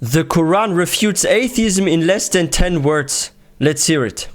The Quran refutes atheism in less than 10 words. Let's hear it.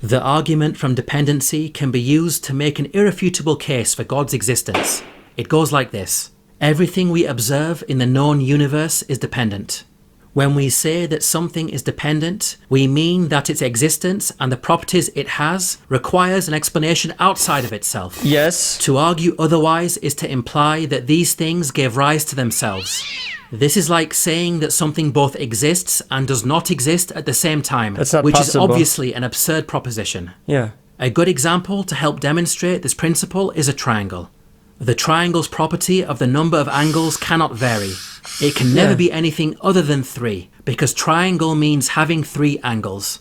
The argument from dependency can be used to make an irrefutable case for God's existence. It goes like this. Everything we observe in the known universe is dependent. When we say that something is dependent, we mean that its existence and the properties it has requires an explanation outside of itself. Yes. To argue otherwise is to imply that these things gave rise to themselves. This is like saying that something both exists and does not exist at the same time, That's not which possible. is obviously an absurd proposition. Yeah. A good example to help demonstrate this principle is a triangle. The triangle's property of the number of angles cannot vary. It can never be anything other than 3, because triangle means having 3 angles.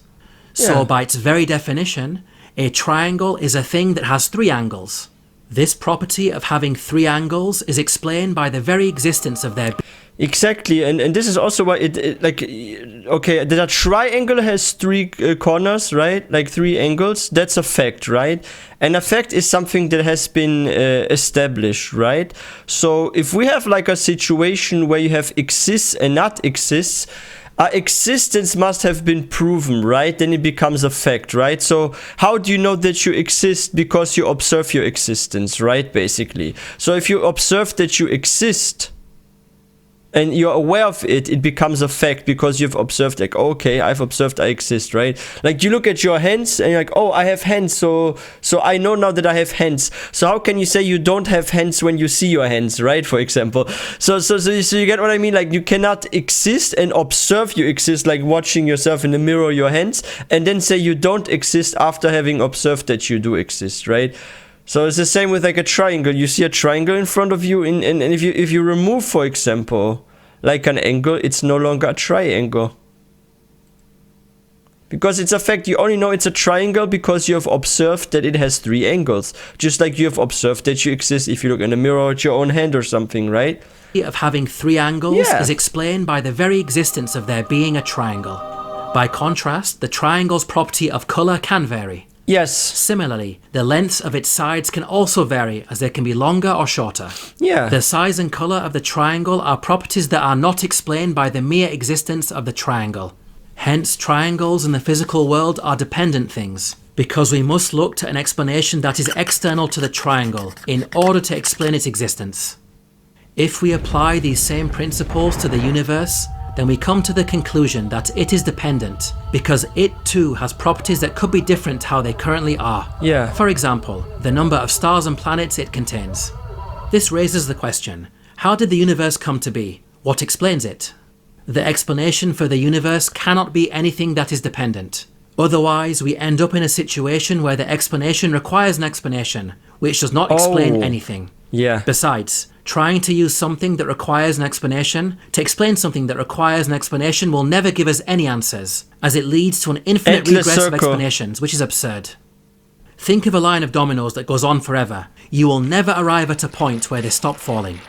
So by its very definition, a triangle is a thing that has 3 angles. This property of having 3 angles is explained by the very existence of their Exactly, and this is also why it like, okay, that a triangle has 3 corners, right? Like 3 angles, that's a fact, right? And a fact is something that has been established, right? So if we have like a situation where you have exists and not exists, our existence must have been proven, right? Then it becomes a fact, right? So how do you know that you exist? Because you observe your existence, right? Basically. So if you observe that you exist, and you're aware of it, it becomes a fact because you've observed, like, okay, I've observed I exist, right? Like you look at your hands and you're like, oh, I have hands, so I know now that I have hands. So how can you say you don't have hands when you see your hands, right? For example. So you get what I mean? Like you cannot exist and observe you exist, like watching yourself in the mirror, your hands, and then say you don't exist after having observed that you do exist, right? So it's the same with like a triangle. You see a triangle in front of you, and if you remove, for example, like an angle, it's no longer a triangle. Because it's a fact, you only know it's a triangle because you have observed that it has 3 angles. Just like you have observed that you exist if you look in the mirror at your own hand or something, right? of having 3 angles is explained by the very existence of there being a triangle. By contrast, the triangle's property of colour can vary. Yes. Similarly, the lengths of its sides can also vary, as they can be longer or shorter. Yeah. The size and colour of the triangle are properties that are not explained by the mere existence of the triangle. Hence, triangles in the physical world are dependent things, because we must look to an explanation that is external to the triangle in order to explain its existence. If we apply these same principles to the universe, then we come to the conclusion that it is dependent, because it too has properties that could be different to how they currently are. Yeah. For example, the number of stars and planets it contains. This raises the question, how did the universe come to be? What explains it? The explanation for the universe cannot be anything that is dependent. Otherwise, we end up in a situation where the explanation requires an explanation, which does not explain anything. Yeah. Besides, trying to use something that requires an explanation to explain something that requires an explanation will never give us any answers, as it leads to an infinite regress of explanations, which is absurd. Think of a line of dominoes that goes on forever. You will never arrive at a point where they stop falling.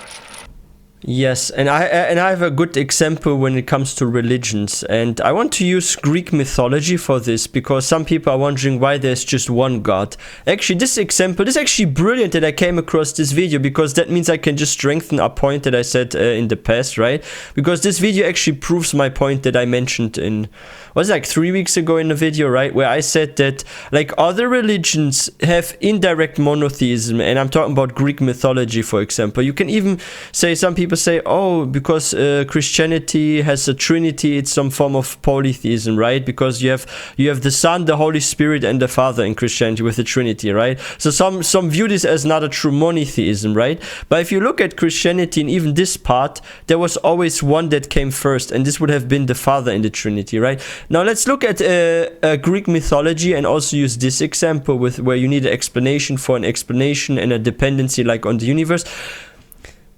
Yes, and I have a good example when it comes to religions, and I want to use Greek mythology for this because some people are wondering why there's just one God. Actually, this example is actually brilliant that I came across this video, because that means I can just strengthen a point that I said in the past, right? Because this video actually proves my point that I mentioned in, was it like 3 weeks ago in the video, right? Where I said that like other religions have indirect monotheism, and I'm talking about Greek mythology, for example. You can even say, some people say, oh, because Christianity has a trinity, it's some form of polytheism, right? Because you have the Son, the Holy Spirit, and the Father in Christianity with the Trinity, right? So some view this as not a true monotheism, right? But if you look at Christianity and even this part, there was always one that came first, and this would have been the Father in the Trinity, right? Now let's look at Greek mythology and also use this example with where you need an explanation for an explanation and a dependency like on the universe.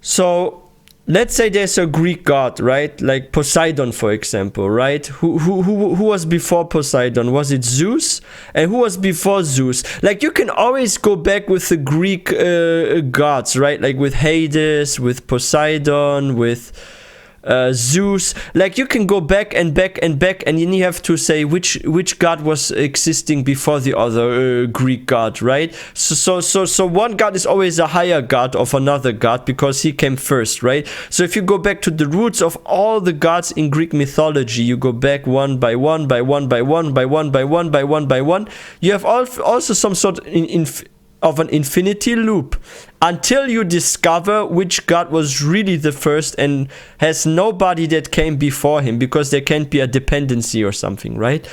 So let's say there's a Greek god, right? Like Poseidon, for example, right? Who was before Poseidon? Was it Zeus? And who was before Zeus? Like you can always go back with the Greek gods, right? Like with Hades, with Poseidon, with Zeus. Like you can go back and back and back, and then you have to say which god was existing before the other Greek god, right? So one god is always a higher god of another god because he came first, right? So if you go back to the roots of all the gods in Greek mythology, you go back one by one by one by one by one by one by one by one, you have also some sort of an infinity loop until you discover which god was really the first and has nobody that came before him, because there can't be a dependency or something, right?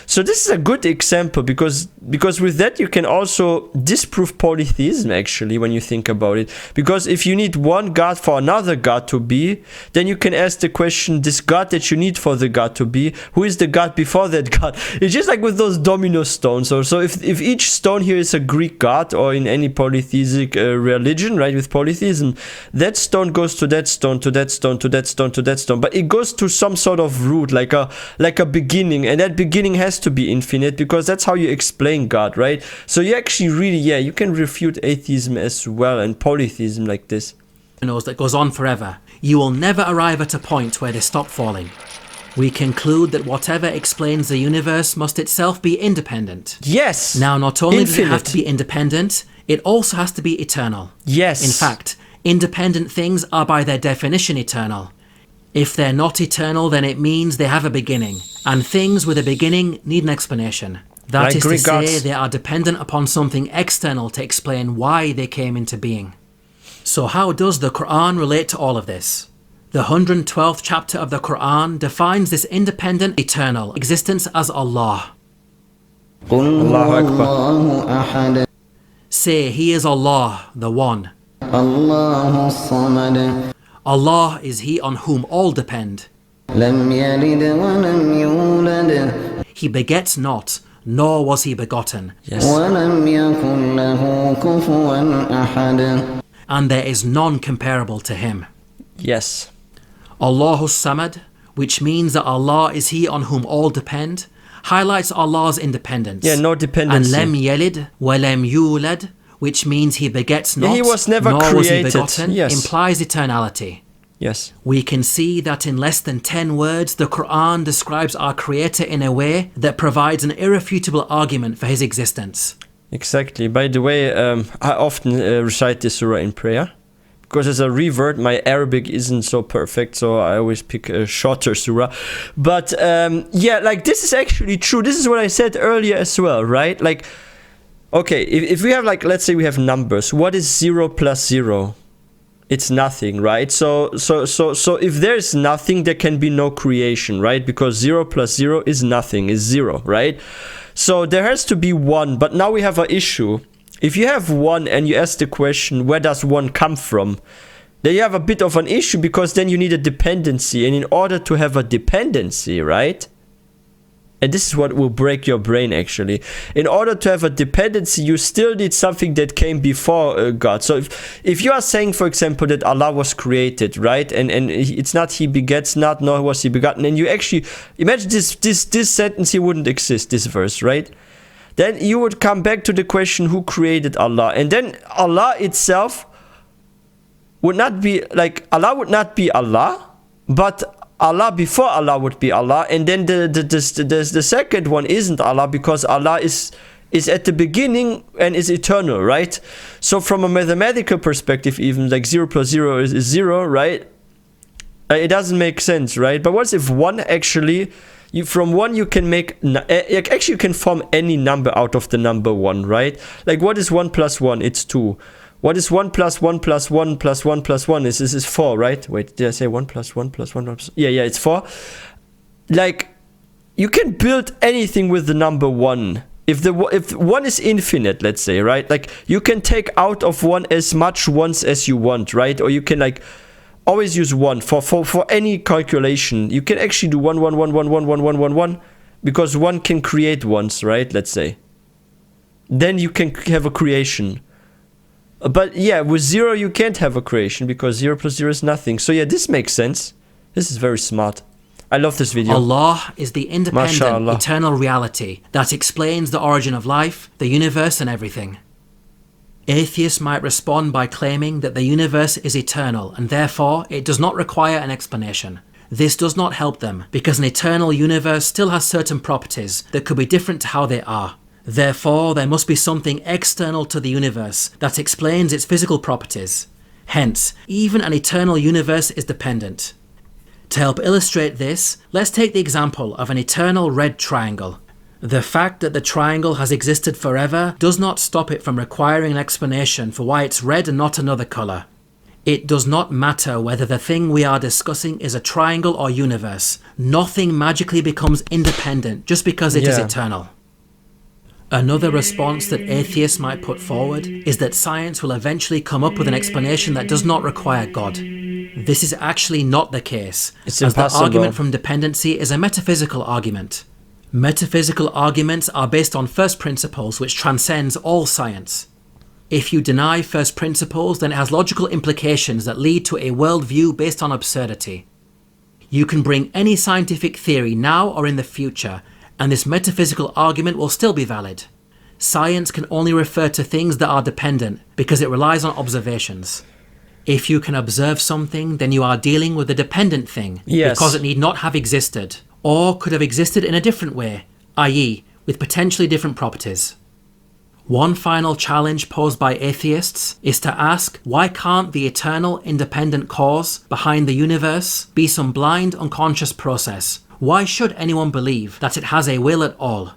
So this is a good example because with that you can also disprove polytheism, actually, when you think about it. Because if you need one god for another god to be, then you can ask the question, this god that you need for the god to be, who is the god before that god? It's just like with those domino stones. So if each stone here is a Greek god, or in any polytheistic religion, right, with polytheism, that stone goes to that stone, to that stone, to that stone, to that stone, but it goes to some sort of root, like a beginning, and that beginning has to be infinite, because that's how you explain God, right? So you actually really, you can refute atheism as well and polytheism like this. That goes on forever. You will never arrive at a point where they stop falling. We conclude that whatever explains the universe must itself be independent. Yes. Now, not only Infinite. does it have to be independent, it also has to be eternal. Yes. In fact, independent things are by their definition eternal. If they're not eternal, then it means they have a beginning. And things with a beginning need an explanation. That like is to Greek say, gods. they are dependent upon something external to explain why they came into being. So how does the Qur'an relate to all of this? The 112th chapter of the Qur'an defines this independent, eternal existence as Allah. Allahu Akbar. Say, He is Allah, the One. الله الصمد Allah is He on whom all depend. لم يلد ولم يولد He begets not, nor was He begotten. Yes. ولم يكن له كفوا أحد. And there is none comparable to Him. Yes. Allahu Samad, which means that Allah is He on whom all depend, highlights Allah's independence. Yeah, no And dependency. Lem Yelid, Walem Yulad, which means He begets not, He was never nor was He created. begotten, Yes. implies eternality. Yes. We can see that in less than 10 words, the Qur'an describes our Creator in a way that provides an irrefutable argument for His existence. Exactly. By the way, I often recite this surah in prayer. Because as a revert, my Arabic isn't so perfect, so I always pick a shorter surah. But like this is actually true. This is what I said earlier as well, right? Like, okay, if we have, like, let's say we have numbers. What is 0 plus 0? It's nothing, right? So if there's nothing, there can be no creation, right? Because 0 plus 0 is nothing, is 0, right? So there has to be 1, but now we have an issue. If you have 1 and you ask the question, where does 1 come from? Then you have a bit of an issue, because then you need a dependency. And in order to have a dependency, right? And this is what will break your brain, actually. In order to have a dependency, you still need something that came before God. So if you are saying, for example, that Allah was created, right? And it's not He begets not, nor was He begotten. And you actually, imagine this sentence here wouldn't exist, this verse, right? Then you would come back to the question, who created Allah? And then Allah itself would not be, like, Allah would not be Allah, but Allah before Allah would be Allah. And then the second one isn't Allah, because Allah is at the beginning and is eternal, right? So from a mathematical perspective, even, like 0 plus 0 is 0, right? It doesn't make sense, right? But what if 1 actually... from 1 you can make, actually you can form any number out of the number 1, right? Like, what is 1 plus 1? It's 2. What is 1 plus 1 plus 1 plus 1 plus 1? This is 4, right? Wait, did I say 1 plus 1 plus 1 plus... Yeah, it's 4. Like, you can build anything with the number 1. If 1 is infinite, let's say, right? Like, you can take out of 1 as much ones as you want, right? Or you can, like, always use 1 for any calculation. You can actually do 1, 1, 1, 1, 1, 1, 1, 1, 1, because 1 can create ones, right? Let's say. Then you can have a creation. But yeah, with 0 you can't have a creation, because 0 plus 0 is nothing. So yeah, this makes sense. This is very smart. I love this video. Allah is the independent, MashaAllah. eternal reality that explains the origin of life, the universe, and everything. Atheists might respond by claiming that the universe is eternal and therefore it does not require an explanation. This does not help them because an eternal universe still has certain properties that could be different to how they are. Therefore, there must be something external to the universe that explains its physical properties. Hence, even an eternal universe is dependent. To help illustrate this, let's take the example of an eternal red triangle. The fact that the triangle has existed forever does not stop it from requiring an explanation for why it's red and not another colour. It does not matter whether the thing we are discussing is a triangle or universe. Nothing magically becomes independent just because it is eternal. Another response that atheists might put forward is that science will eventually come up with an explanation that does not require God. This is actually not the case, It's as impossible. the argument from dependency is a metaphysical argument. Metaphysical arguments are based on first principles which transcends all science. If you deny first principles, then it has logical implications that lead to a worldview based on absurdity. You can bring any scientific theory now or in the future, and this metaphysical argument will still be valid. Science can only refer to things that are dependent because it relies on observations. If you can observe something, then you are dealing with a dependent thing because it need not have existed, or could have existed in a different way, i.e., with potentially different properties. One final challenge posed by atheists is to ask, why can't the eternal independent cause behind the universe be some blind unconscious process? Why should anyone believe that it has a will at all?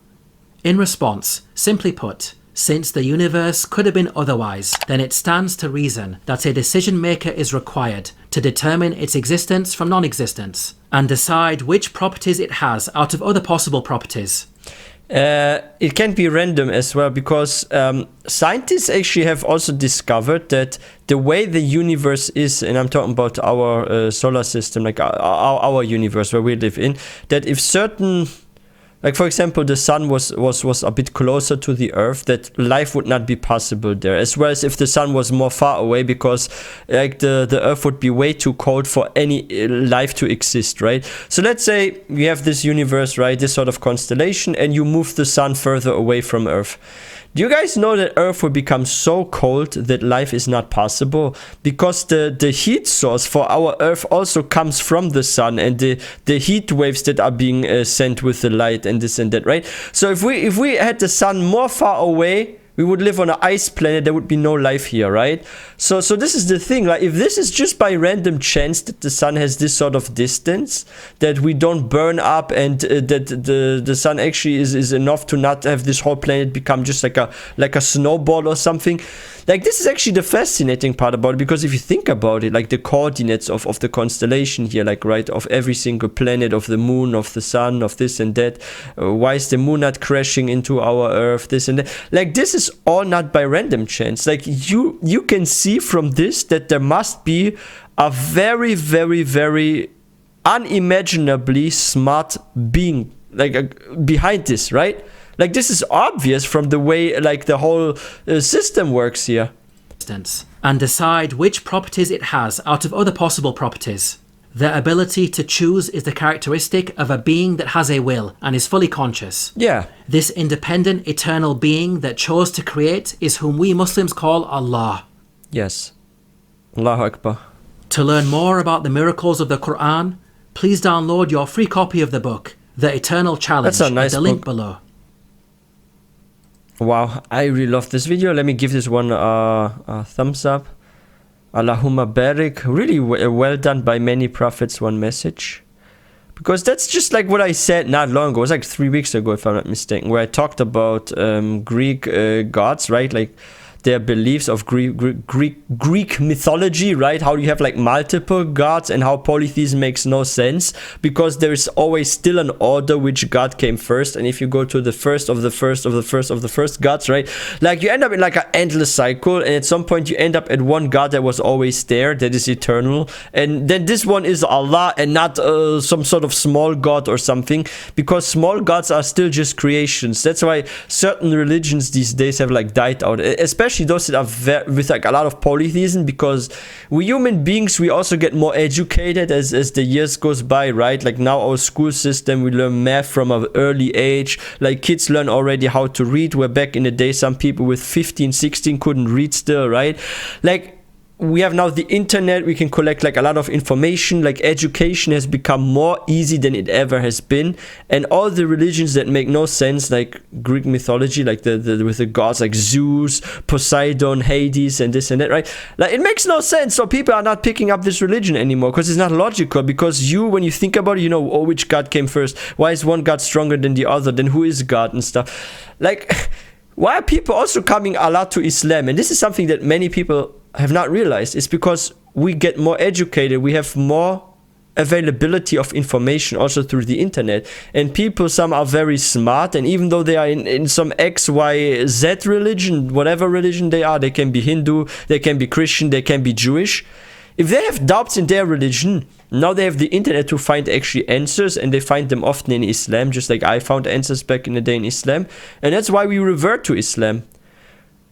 In response, simply put, since the universe could have been otherwise, then it stands to reason that a decision maker is required to determine its existence from non-existence and decide which properties it has out of other possible properties. It can be random as well, because scientists actually have also discovered that the way the universe is, and I'm talking about our solar system, like our universe where we live in, that if certain, like for example, the sun was a bit closer to the earth, that life would not be possible there, as well as if the sun was more far away, because like the earth would be way too cold for any life to exist, right? So let's say we have this universe, right, this sort of constellation, and you move the sun further away from earth. Do you guys know that Earth will become so cold that life is not possible? Because the heat source for our Earth also comes from the sun, and the heat waves that are being sent with the light and this and that, right? So if we had the sun more far away, we would live on an ice planet, there would be no life here, right? So this is the thing, like if this is just by random chance that the sun has this sort of distance, that we don't burn up, and that the sun actually is enough to not have this whole planet become just like a snowball or something. Like this is actually the fascinating part about it, because if you think about it, like the coordinates of the constellation here, like right, of every single planet, of the moon, of the sun, of this and that, why is the moon not crashing into our Earth, this and that, like this is all not by random chance. Like you can see from this that there must be a very, very, very unimaginably smart being like behind this, right? Like this is obvious from the way like the whole system works here. And decide which properties it has out of other possible properties. The ability to choose is the characteristic of a being that has a will and is fully conscious. Yeah. This independent, eternal being that chose to create is whom we Muslims call Allah. Yes. Allahu Akbar. To learn more about the miracles of the Qur'an, please download your free copy of the book, The Eternal Challenge, That's a nice at the link book. below. Wow, I really love this video. Let me give this one a thumbs up. Allahumma barik. Really well done by many prophets, one message. Because that's just like what I said not long ago. It was like 3 weeks ago, if I'm not mistaken, where I talked about Greek gods, right? Like their beliefs of Greek mythology, right? How you have like multiple gods, and how polytheism makes no sense, because there is always still an order which god came first. And if you go to the first of the first of the first of the first gods, right, like you end up in like an endless cycle, and at some point you end up at one god that was always there, that is eternal, and then this one is Allah and not some sort of small god or something, because small gods are still just creations. That's why certain religions these days have like died out, especially especially those that are with like a lot of polytheism, because we human beings, we also get more educated as the years goes by, right? Like now our school system, we learn math from an early age. Like kids learn already how to read, where back in the day some people with 15, 16 couldn't read still, right? Like we have now the internet, we can collect like a lot of information. Like education has become more easy than it ever has been, and all the religions that make no sense, like Greek mythology, like the with the gods like Zeus, Poseidon, Hades, and this and that, right? Like it makes no sense. So people are not picking up this religion anymore because it's not logical. Because when you think about it, you know, oh, which god came first? Why is one god stronger than the other? Then who is God and stuff? Like why are people also coming a lot to Islam? And this is something that many people have not realized. It's because we get more educated, we have more availability of information also through the internet, and people, some are very smart, and even though they are in some X, Y, Z religion, whatever religion they are, they can be Hindu, they can be Christian, they can be Jewish. If they have doubts in their religion, now they have the internet to find actually answers, and they find them often in Islam, just like I found answers back in the day in Islam. And that's why we revert to Islam.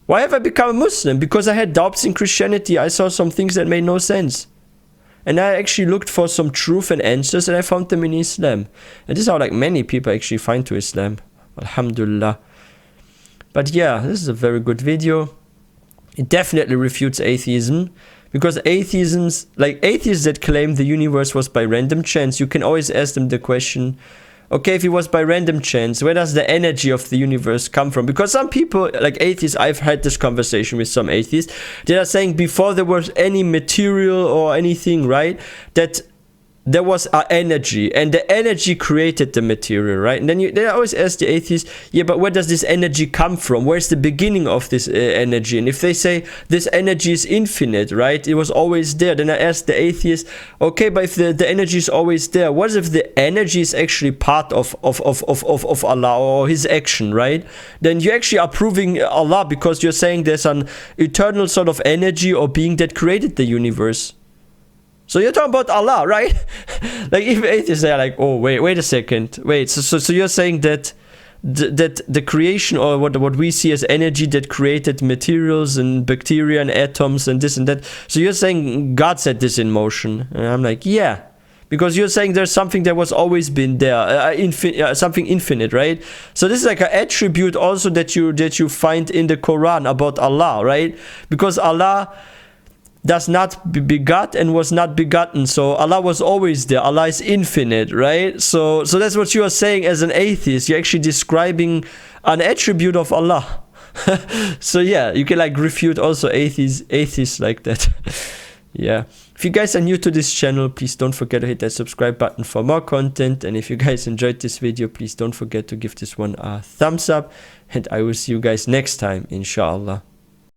Why have I become a Muslim? Because I had doubts in Christianity. I saw some things that made no sense. And I actually looked for some truth and answers, and I found them in Islam. And this is how like many people actually find to Islam. Alhamdulillah. But yeah, this is a very good video. It definitely refutes atheism. Because atheists that claim the universe was by random chance, you can always ask them the question, okay, if it was by random chance, where does the energy of the universe come from? Because some people, like atheists, I've had this conversation with some atheists, they are saying before there was any material or anything, right, that there was energy, and the energy created the material, right? And then they always ask the atheists, yeah, but where does this energy come from? Where's the beginning of this energy? And if they say this energy is infinite, right, it was always there, then I ask the atheist, okay, but if the energy is always there, what if the energy is actually part of Allah or his action, right? Then you actually are proving Allah, because you're saying there's an eternal sort of energy or being that created the universe. So you're talking about Allah, right? Like if atheists are like, oh, wait a second. Wait, so you're saying that the creation, or what we see as energy that created materials and bacteria and atoms and this and that. So you're saying God set this in motion. And I'm like, yeah. Because you're saying there's something that was always been there, something infinite, right? So this is like an attribute also that you find in the Quran about Allah, right? Because Allah does not begot and was not begotten, so Allah was always there. Allah is infinite, right? So that's what you are saying as an atheist. You're actually describing an attribute of Allah. So yeah, you can like refute also atheists like that. Yeah. If you guys are new to this channel, please don't forget to hit that subscribe button for more content. And if you guys enjoyed this video, please don't forget to give this one a thumbs up. And I will see you guys next time, inshallah.